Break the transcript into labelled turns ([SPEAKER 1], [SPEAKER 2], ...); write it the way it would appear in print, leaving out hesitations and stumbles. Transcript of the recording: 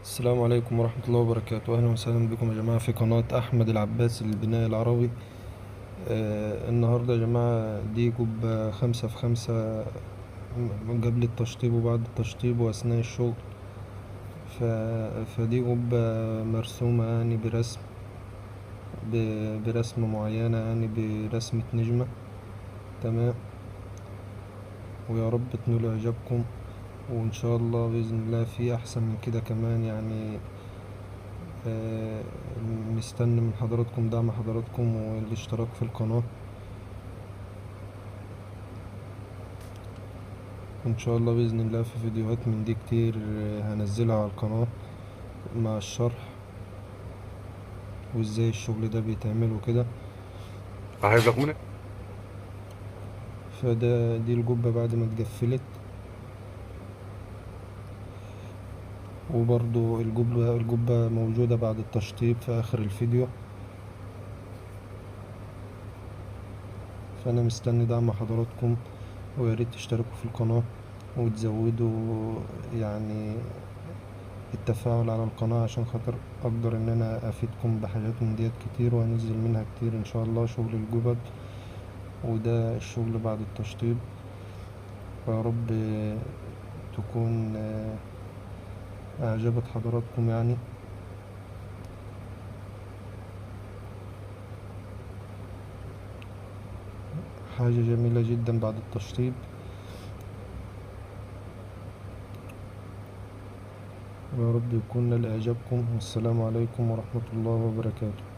[SPEAKER 1] السلام عليكم ورحمة الله وبركاته. أهلا وسهلا بكم يا جماعة في قناة أحمد العباس للبناء العربي. النهاردة يا جماعة دي جبة 5 في 5 قبل التشطيب وبعد التشطيب وأثناء الشغل. ف... فدي جبة مرسومة يعني برسمة معينة، يعني برسمة نجمة. تمام. ويا رب تنول إعجابكم، وإن شاء الله بإذن الله في أحسن من كده كمان يعني. آه، مستني من حضراتكم دعم حضراتكم والاشتراك في القناة. وإن شاء الله بإذن الله في فيديوهات من دي كتير هنزلها على القناة مع الشرح وإزاي الشغل ده بيتعمل وكده.
[SPEAKER 2] صاحب لك منى.
[SPEAKER 1] دي الجبة بعد ما اتقفلت. وبرضو الجبة موجودة بعد التشطيب في آخر الفيديو. فأنا مستني دعم حضراتكم، وياريت تشتركوا في القناة وتزودوا يعني التفاعل على القناة، عشان خاطر أقدر إن أنا أفيدكم بحاجات من ديت كتير وهنزل منها كتير إن شاء الله. شغل الجبد وده الشغل بعد التشطيب. ويا رب تكون أعجبت حضراتكم يعني. حاجة جميلة جدا بعد التشطيب. ويا رب يكون لإعجابكم، والسلام عليكم ورحمة الله وبركاته.